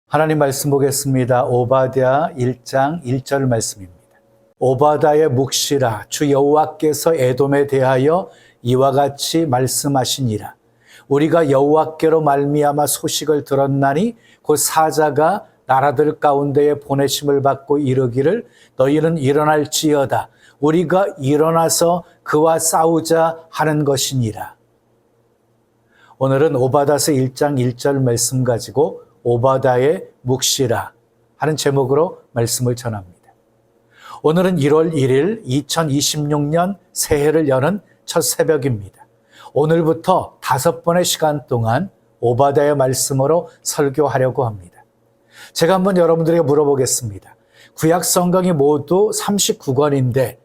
하나님 말씀 보겠습니다. 오바댜 1장 1절 말씀입니다. 오바댜의 묵시라 주 여호와께서 에돔에 대하여 이와 같이 말씀하시니라. 우리가 여호와께로 말미암아 소식을 들었나니 곧 사자가 나라들 가운데에 보내심을 받고 이르기를 너희는 일어날지어다. 우리가 일어나서 그와 싸우자 하는 것이니라. 오늘은 오바댜서 1장 1절 말씀 가지고 오바댜의 묵시라 하는 제목으로 말씀을 전합니다. 오늘은 1월 1일 2026년 새해를 여는 첫 새벽입니다. 오늘부터 5번의 시간 동안 오바댜의 말씀으로 설교하려고 합니다. 제가 한번 여러분들에게 물어보겠습니다. 구약 성경이 모두 39권인데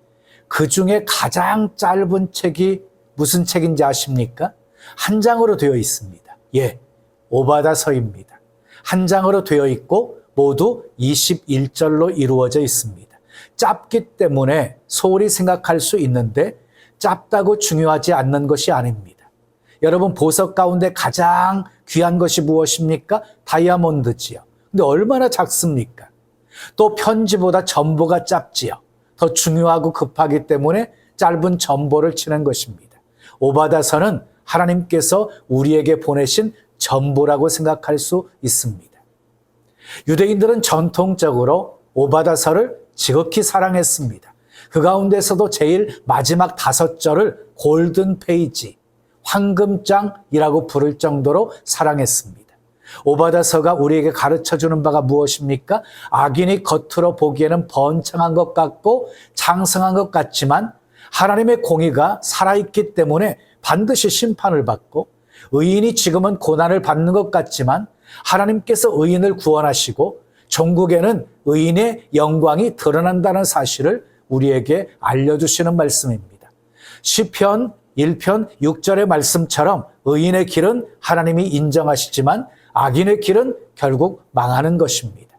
그 중에 가장 짧은 책이 무슨 책인지 아십니까? 한 장으로 되어 있습니다. 오바댜서입니다. 한 장으로 되어 있고 모두 21절로 이루어져 있습니다. 짧기 때문에 소홀히 생각할 수 있는데 짧다고 중요하지 않는 것이 아닙니다. 여러분, 보석 가운데 가장 귀한 것이 무엇입니까? 다이아몬드지요. 근데 얼마나 작습니까? 또 편지보다 전보가 짧지요. 더 중요하고 급하기 때문에 짧은 전보를 치는 것입니다. 오바댜서는 하나님께서 우리에게 보내신 전보라고 생각할 수 있습니다. 유대인들은 전통적으로 오바댜서를 지극히 사랑했습니다. 그 가운데서도 제일 마지막 5절을 골든 페이지, 황금장이라고 부를 정도로 사랑했습니다. 오바댜서가 우리에게 가르쳐주는 바가 무엇입니까? 악인이 겉으로 보기에는 번창한 것 같고 장성한 것 같지만 하나님의 공의가 살아있기 때문에 반드시 심판을 받고, 의인이 지금은 고난을 받는 것 같지만 하나님께서 의인을 구원하시고 종국에는 의인의 영광이 드러난다는 사실을 우리에게 알려주시는 말씀입니다. 시편 1편 6절의 말씀처럼 의인의 길은 하나님이 인정하시지만 악인의 길은 결국 망하는 것입니다.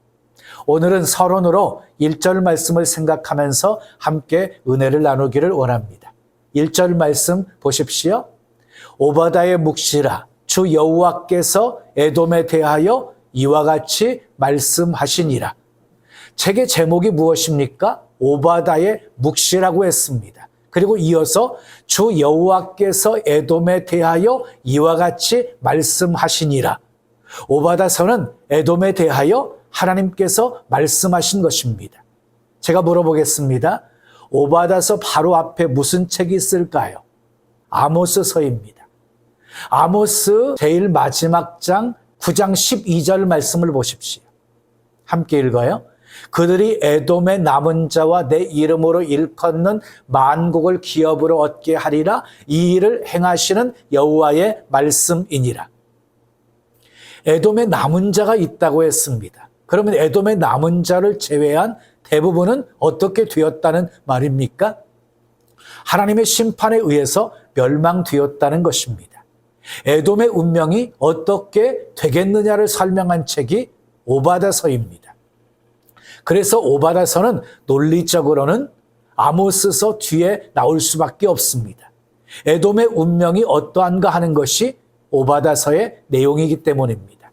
오늘은 서론으로 1절 말씀을 생각하면서 함께 은혜를 나누기를 원합니다. 1절 말씀 보십시오. 오바댜의 묵시라 주 여호와께서 에돔에 대하여 이와 같이 말씀하시니라. 책의 제목이 무엇입니까? 오바댜의 묵시라고 했습니다. 그리고 이어서 주 여호와께서 에돔에 대하여 이와 같이 말씀하시니라. 오바댜서는 에돔에 대하여 하나님께서 말씀하신 것입니다. 제가 물어보겠습니다. 오바댜서 바로 앞에 무슨 책이 있을까요? 아모스서입니다. 아모스 제일 마지막 장 9장 12절 말씀을 보십시오. 함께 읽어요. 그들이 에돔의 남은 자와 내 이름으로 일컫는 만국을 기업으로 얻게 하리라. 이 일을 행하시는 여호와의 말씀이니라. 에돔의 남은 자가 있다고 했습니다. 그러면 에돔의 남은 자를 제외한 대부분은 어떻게 되었다는 말입니까? 하나님의 심판에 의해서 멸망되었다는 것입니다. 에돔의 운명이 어떻게 되겠느냐를 설명한 책이 오바댜서입니다. 그래서 오바댜서는 논리적으로는 아모스서 뒤에 나올 수밖에 없습니다. 에돔의 운명이 어떠한가 하는 것이 오바댜서의 내용이기 때문입니다.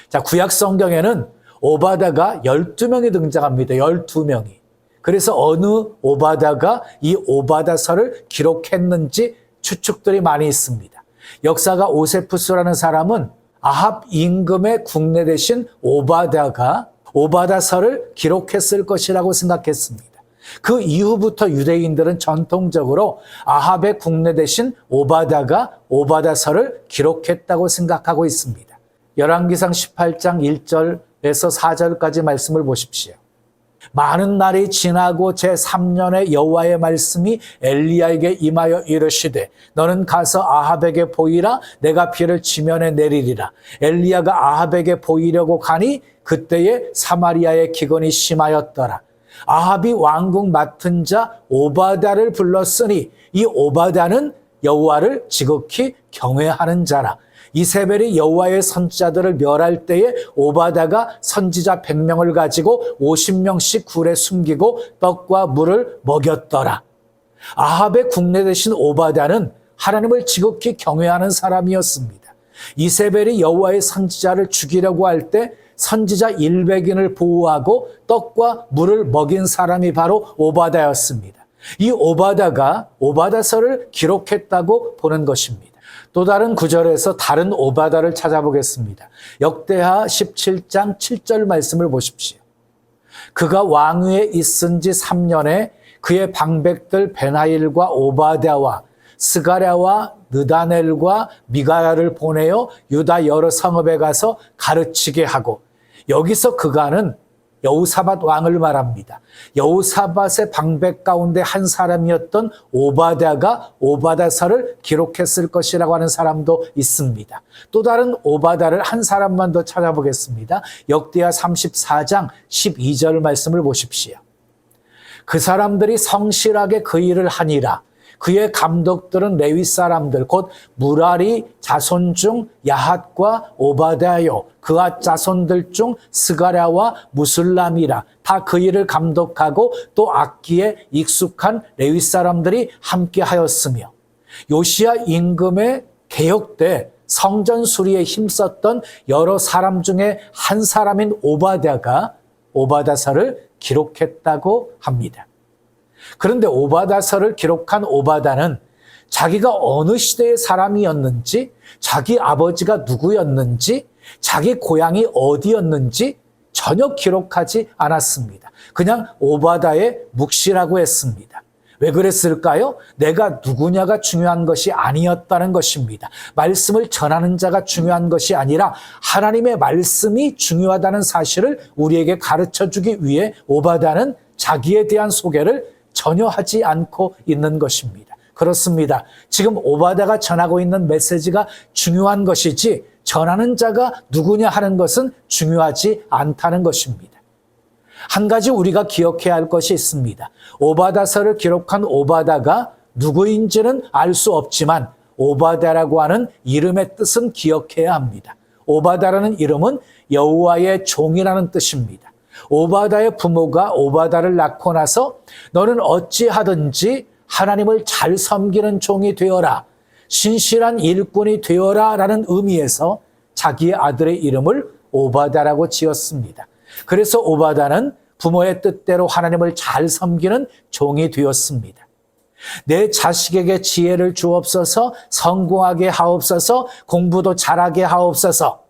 자, 구약 성경에는 오바댜가 12명이 등장합니다. 12명이. 그래서 어느 오바댜가 이 오바댜서를 기록했는지 추측들이 많이 있습니다. 역사가 오세푸스라는 사람은 아합 임금의 국내 대신 오바댜가 오바댜서를 기록했을 것이라고 생각했습니다. 그 이후부터 유대인들은 전통적으로 아합의 국내 대신 오바댜가 오바댜서를 기록했다고 생각하고 있습니다. 열왕기상 18장 1절에서 4절까지 말씀을 보십시오. 많은 날이 지나고 제3년에 여호와의 말씀이 엘리야에게 임하여 이르시되 너는 가서 아합에게 보이라. 내가 비를 지면에 내리리라. 엘리야가 아합에게 보이려고 가니 그때에 사마리아의 기근이 심하였더라. 아합이 왕궁 맡은 자 오바댜를 불렀으니 이 오바댜는 여호와를 지극히 경외하는 자라. 이세벨이 여호와의 선지자들을 멸할 때에 오바댜가 선지자 100명을 가지고 50명씩 굴에 숨기고 떡과 물을 먹였더라. 아합의 국내 대신 오바댜는 하나님을 지극히 경외하는 사람이었습니다. 이세벨이 여호와의 선지자를 죽이려고 할 때 선지자 100인을 보호하고 떡과 물을 먹인 사람이 바로 오바다였습니다. 이 오바다가 오바다서를 기록했다고 보는 것입니다. 또 다른 구절에서 다른 오바다를 찾아보겠습니다. 역대하 17장 7절 말씀을 보십시오. 그가 왕위에 있은 지 3년에 그의 방백들 베나일과 오바댜와 스가랴와 느다넬과 미가야를 보내어 유다 여러 성읍에 가서 가르치게 하고, 여기서 그가는 여호사밧 왕을 말합니다. 여호사밧의 방백 가운데 한 사람이었던 오바댜가 오바다서를 기록했을 것이라고 하는 사람도 있습니다. 또 다른 오바다를 한 사람만 더 찾아보겠습니다. 역대하 34장 12절 말씀을 보십시오. 그 사람들이 성실하게 그 일을 하니라. 그의 감독들은 레위 사람들 곧 무라리 자손 중 야핫과 오바댜요, 그의 자손들 중 스가랴와 무술람이라. 다 그 일을 감독하고 또 악기에 익숙한 레위 사람들이 함께 하였으며, 요시야 임금의 개혁 때 성전 수리에 힘썼던 여러 사람 중에 한 사람인 오바댜가 오바다서를 기록했다고 합니다. 그런데 오바다서를 기록한 오바다는 자기가 어느 시대의 사람이었는지, 자기 아버지가 누구였는지, 자기 고향이 어디였는지 전혀 기록하지 않았습니다. 그냥 오바다의 묵시라고 했습니다. 왜 그랬을까요? 내가 누구냐가 중요한 것이 아니었다는 것입니다. 말씀을 전하는 자가 중요한 것이 아니라 하나님의 말씀이 중요하다는 사실을 우리에게 가르쳐주기 위해 오바다는 자기에 대한 소개를 전혀 하지 않고 있는 것입니다. 그렇습니다. 지금 오바다가 전하고 있는 메시지가 중요한 것이지 전하는 자가 누구냐 하는 것은 중요하지 않다는 것입니다. 한 가지 우리가 기억해야 할 것이 있습니다. 오바다서를 기록한 오바다가 누구인지는 알 수 없지만 오바다라고 하는 이름의 뜻은 기억해야 합니다. 오바다라는 이름은 여호와의 종이라는 뜻입니다. 오바다의 부모가 오바다를 낳고 나서 너는 어찌하든지 하나님을 잘 섬기는 종이 되어라, 신실한 일꾼이 되어라 라는 의미에서 자기의 아들의 이름을 오바다라고 지었습니다. 그래서 오바다는 부모의 뜻대로 하나님을 잘 섬기는 종이 되었습니다. 내 자식에게 지혜를 주옵소서, 성공하게 하옵소서, 공부도 잘하게 하옵소서.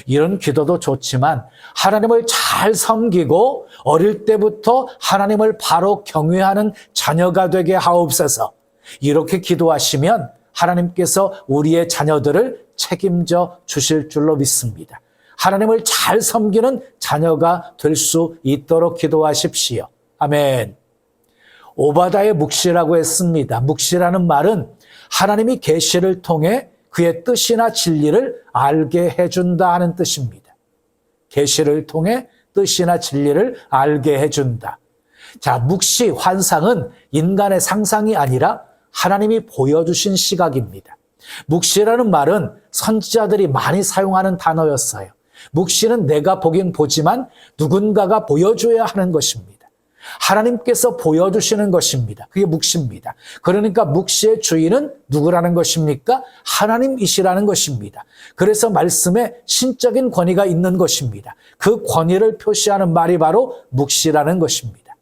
이런 기도도 좋지만 하나님을 잘 섬기고 어릴 때부터 하나님을 바로 경외하는 자녀가 되게 하옵소서. 이렇게 기도하시면 하나님께서 우리의 자녀들을 책임져 주실 줄로 믿습니다. 하나님을 잘 섬기는 자녀가 될 수 있도록 기도하십시오. 아멘. 오바다의 묵시라고 했습니다. 묵시라는 말은 하나님이 계시를 통해 그의 뜻이나 진리를 알게 해준다 하는 뜻입니다. 계시를 통해 뜻이나 진리를 알게 해준다. 자, 묵시, 환상은 인간의 상상이 아니라 하나님이 보여주신 시각입니다. 묵시라는 말은 선지자들이 많이 사용하는 단어였어요. 묵시는 내가 보긴 보지만 누군가가 보여줘야 하는 것입니다. 하나님께서 보여주시는 것입니다. 그게 묵시입니다. 그러니까 묵시의 주인은 누구라는 것입니까? 하나님이시라는 것입니다. 그래서 말씀에 신적인 권위가 있는 것입니다. 그 권위를 표시하는 말이 바로 묵시라는 것입니다.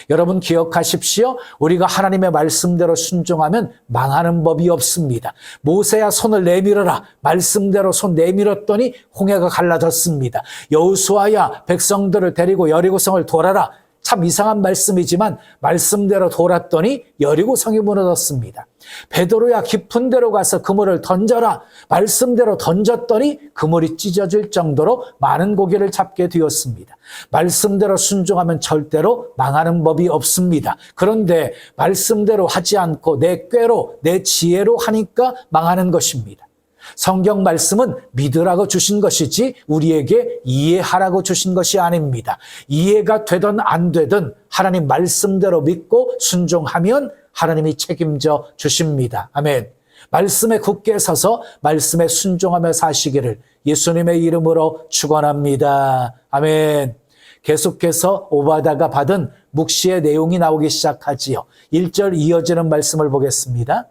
여러분 기억하십시오. 우리가 하나님의 말씀대로 순종하면 망하는 법이 없습니다. 모세야 손을 내밀어라. 말씀대로 손 내밀었더니 홍해가 갈라졌습니다. 여호수아야 백성들을 데리고 여리고성을 돌아라. 참 이상한 말씀이지만 말씀대로 돌았더니 여리고성이 무너졌습니다. 베드로야 깊은 데로 가서 그물을 던져라. 말씀대로 던졌더니 그물이 찢어질 정도로 많은 고기를 잡게 되었습니다. 말씀대로 순종하면 절대로 망하는 법이 없습니다. 그런데 말씀대로 하지 않고 내 꾀로 내 지혜로 하니까 망하는 것입니다. 성경 말씀은 믿으라고 주신 것이지 우리에게 이해하라고 주신 것이 아닙니다. 이해가 되든 안 되든 하나님 말씀대로 믿고 순종하면 하나님이 책임져 주십니다. 아멘. 말씀에 굳게 서서 말씀에 순종하며 사시기를 예수님의 이름으로 축원합니다. 아멘. 계속해서 오바다가 받은 묵시의 내용이 나오기 시작하지요. 1절 이어지는 말씀을 보겠습니다.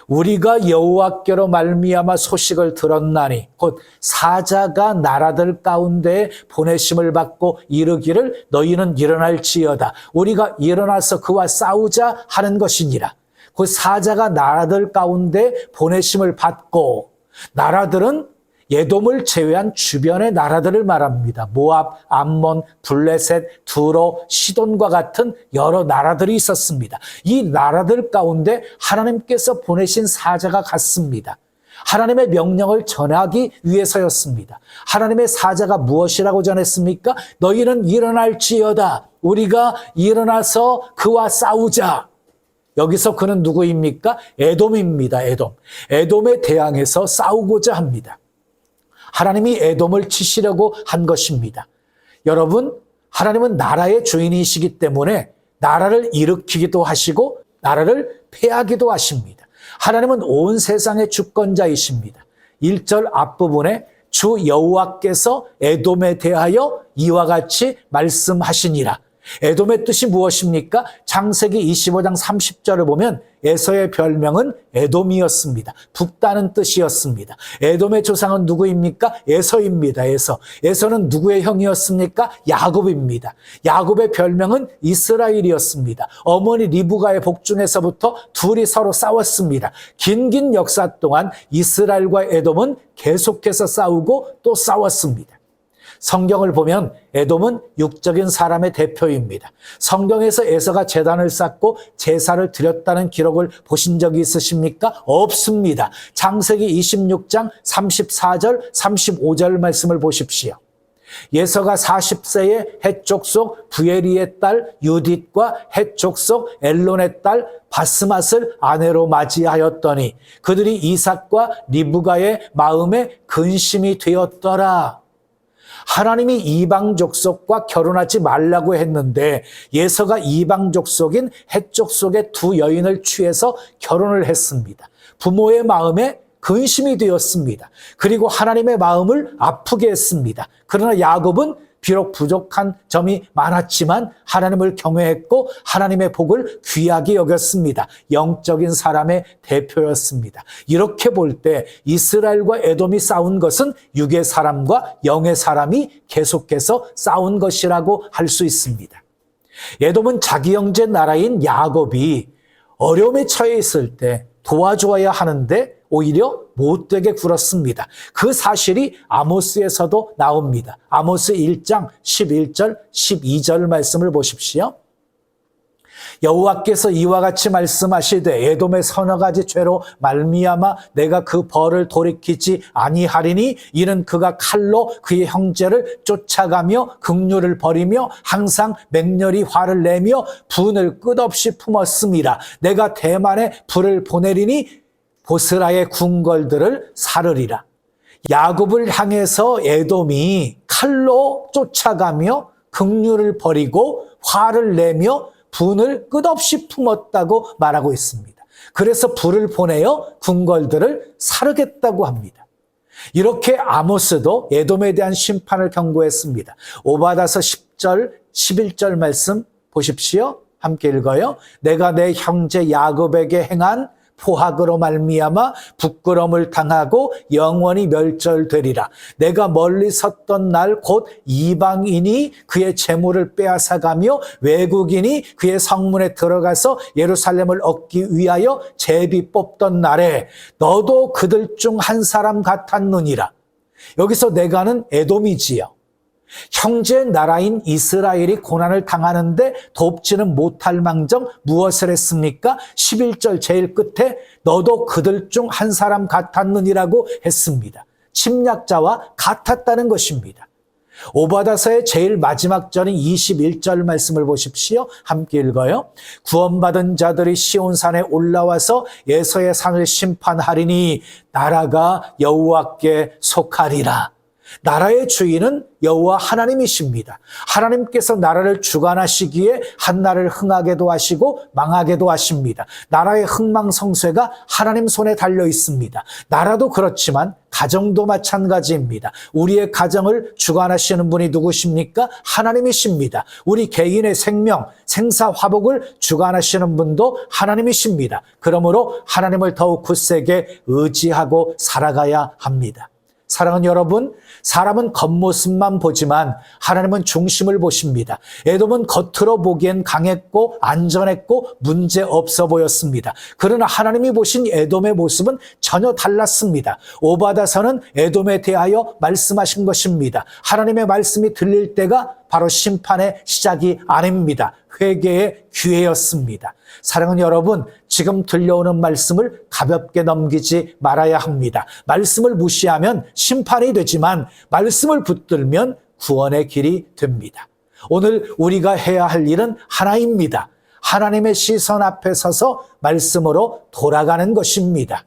우리가 여호와께로 말미암아 소식을 들었나니 곧 사자가 나라들 가운데 보내심을 받고 이르기를 너희는 일어날지어다. 우리가 일어나서 그와 싸우자 하는 것이니라. 곧 사자가 나라들 가운데 보내심을 받고, 나라들은 에돔을 제외한 주변의 나라들을 말합니다. 모압, 암몬, 블레셋, 두로, 시돈과 같은 여러 나라들이 있었습니다. 이 나라들 가운데 하나님께서 보내신 사자가 갔습니다. 하나님의 명령을 전하기 위해서였습니다. 하나님의 사자가 무엇이라고 전했습니까? 너희는 일어날지어다. 우리가 일어나서 그와 싸우자. 여기서 그는 누구입니까? 에돔입니다. 에돔. 에돔에 대항해서 싸우고자 합니다. 하나님이 에돔을 치시려고 한 것입니다. 여러분, 하나님은 나라의 주인이시기 때문에 나라를 일으키기도 하시고 나라를 패하기도 하십니다. 하나님은 온 세상의 주권자이십니다. 1절 앞부분에 주 여호와께서 에돔에 대하여 이와 같이 말씀하시니라. 에돔의 뜻이 무엇입니까? 창세기 25장 30절을 보면 에서의 별명은 에돔이었습니다. 북다는 뜻이었습니다. 에돔의 조상은 누구입니까? 에서입니다. 에서는 누구의 형이었습니까? 야곱입니다. 야곱의 별명은 이스라엘이었습니다. 어머니 리브가의 복중에서부터 둘이 서로 싸웠습니다. 긴 역사 동안 이스라엘과 에돔은 계속해서 싸우고 또 싸웠습니다. 성경을 보면 에돔은 육적인 사람의 대표입니다. 성경에서 에서가 제단을 쌓고 제사를 드렸다는 기록을 보신 적이 있으십니까? 없습니다. 창세기 26장 34절, 35절 말씀을 보십시오. 에서가 40세에 헷 족속 부에리의 딸 유딧과 헷 족속 엘론의 딸 바스맛을 아내로 맞이하였더니 그들이 이삭과 리브가의 마음에 근심이 되었더라. 하나님이 이방 족속과 결혼하지 말라고 했는데 에서가 이방 족속인 헷 족속의 두 여인을 취해서 결혼을 했습니다. 부모의 마음에 근심이 되었습니다. 그리고 하나님의 마음을 아프게 했습니다. 그러나 야곱은 비록 부족한 점이 많았지만 하나님을 경외했고 하나님의 복을 귀하게 여겼습니다. 영적인 사람의 대표였습니다. 이렇게 볼 때 이스라엘과 에돔이 싸운 것은 육의 사람과 영의 사람이 계속해서 싸운 것이라고 할 수 있습니다. 에돔은 자기 형제 나라인 야곱이 어려움에 처해 있을 때 도와줘야 하는데 오히려 못되게 굴었습니다. 그 사실이 아모스에서도 나옵니다. 아모스 1장 11절, 12절 말씀을 보십시오. 여호와께서 이와 같이 말씀하시되 에돔의 서너 가지 죄로 말미암아 내가 그 벌을 돌이키지 아니하리니 이는 그가 칼로 그의 형제를 쫓아가며 긍휼을 버리며 항상 맹렬히 화를 내며 분을 끝없이 품었음이라. 내가 대만에 불을 보내리니 보스라의 궁궐들을 사르리라. 야곱을 향해서 에돔이 칼로 쫓아가며 긍휼을 버리고 화를 내며 분을 끝없이 품었다고 말하고 있습니다. 그래서 불을 보내어 궁궐들을 사르겠다고 합니다. 이렇게 아모스도 에돔에 대한 심판을 경고했습니다. 오바다서 10절, 11절 말씀 보십시오. 함께 읽어요. 내가 내 형제 야곱에게 행한 포악으로 말미암아 부끄러움을 당하고 영원히 멸절되리라. 내가 멀리 섰던 날 곧 이방인이 그의 재물을 빼앗아가며 외국인이 그의 성문에 들어가서 예루살렘을 얻기 위하여 제비 뽑던 날에 너도 그들 중 한 사람 같았느니라. 여기서 내가는 에돔이지요. 형제 나라인 이스라엘이 고난을 당하는데 돕지는 못할 망정 무엇을 했습니까? 11절 제일 끝에 너도 그들 중 한 사람 같았느니라고 했습니다. 침략자와 같았다는 것입니다. 오바다서의 제일 마지막 절인 21절 말씀을 보십시오. 함께 읽어요. 구원받은 자들이 시온산에 올라와서 에서의 산을 심판하리니 나라가 여호와께 속하리라. 나라의 주인은 여호와 하나님이십니다. 하나님께서 나라를 주관하시기에 한나라를 흥하게도 하시고 망하게도 하십니다. 나라의 흥망성쇠가 하나님 손에 달려 있습니다. 나라도 그렇지만 가정도 마찬가지입니다. 우리의 가정을 주관하시는 분이 누구십니까? 하나님이십니다. 우리 개인의 생명, 생사화복을 주관하시는 분도 하나님이십니다. 그러므로 하나님을 더욱 굳세게 의지하고 살아가야 합니다. 사랑하는 여러분, 사람은 겉모습만 보지만 하나님은 중심을 보십니다. 에돔은 겉으로 보기엔 강했고 안전했고 문제 없어 보였습니다. 그러나 하나님이 보신 에돔의 모습은 전혀 달랐습니다. 오바다서는 에돔에 대하여 말씀하신 것입니다. 하나님의 말씀이 들릴 때가 바로 심판의 시작이 아닙니다. 회개의 기회였습니다. 사랑하는 여러분, 지금 들려오는 말씀을 가볍게 넘기지 말아야 합니다. 말씀을 무시하면 심판이 되지만 말씀을 붙들면 구원의 길이 됩니다. 오늘 우리가 해야 할 일은 하나입니다. 하나님의 시선 앞에 서서 말씀으로 돌아가는 것입니다.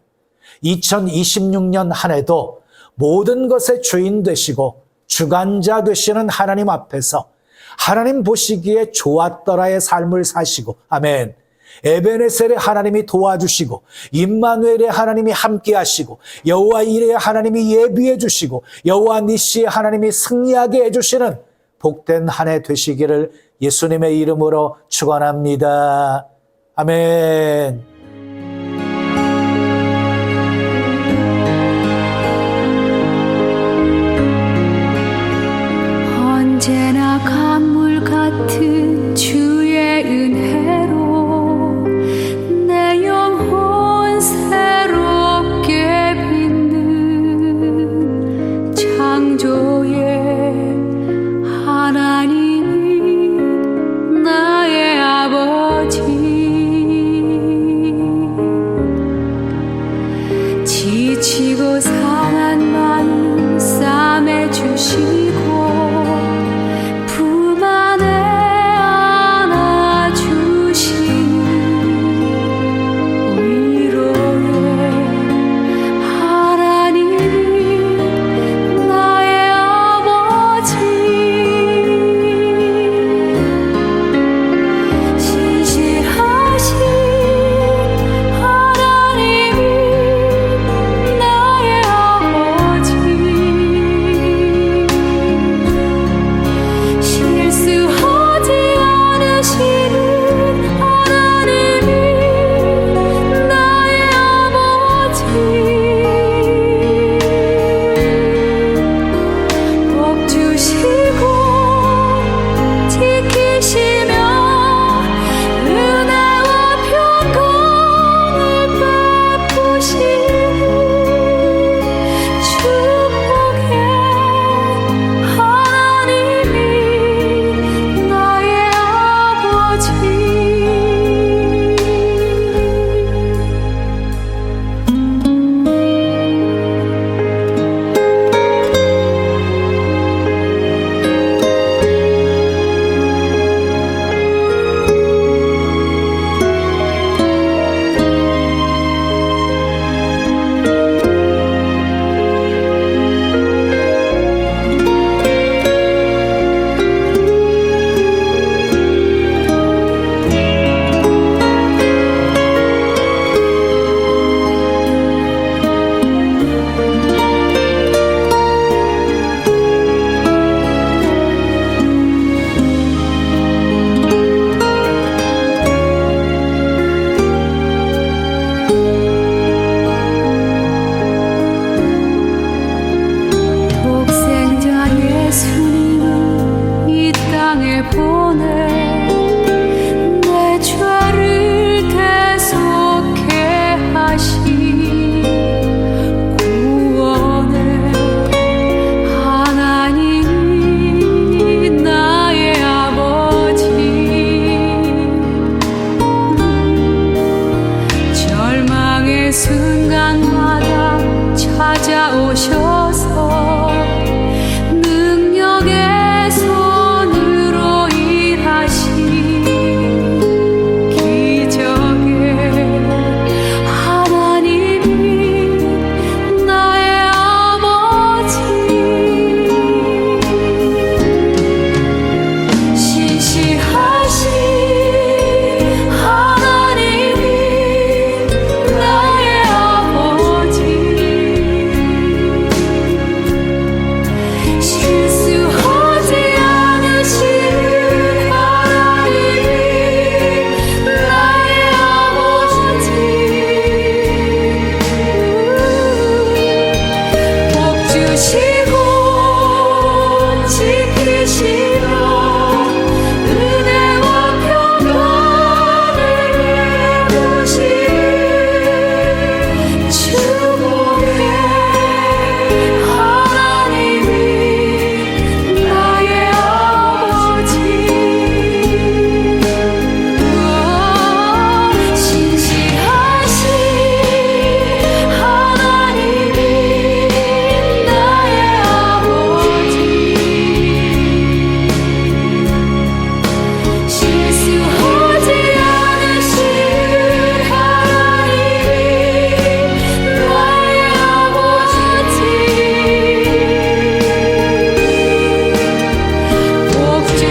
2026년 한 해도 모든 것의 주인 되시고 주관자 되시는 하나님 앞에서 하나님 보시기에 좋았더라의 삶을 사시고, 아멘. 에베네셀의 하나님이 도와주시고, 임마누엘의 하나님이 함께 하시고, 여호와 이레의 하나님이 예비해 주시고, 여호와 니시의 하나님이 승리하게 해주시는 복된 한 해 되시기를 예수님의 이름으로 축원합니다. 아멘. 언제나 강물 같은 주의 은혜로 내 영혼 새롭게 빛는 창조의 하나님이 나의 아버지.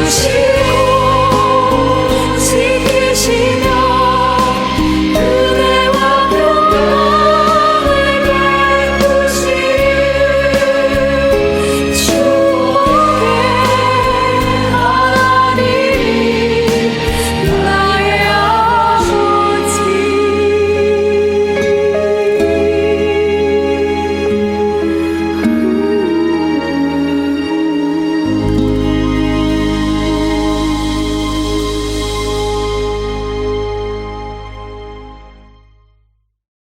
주신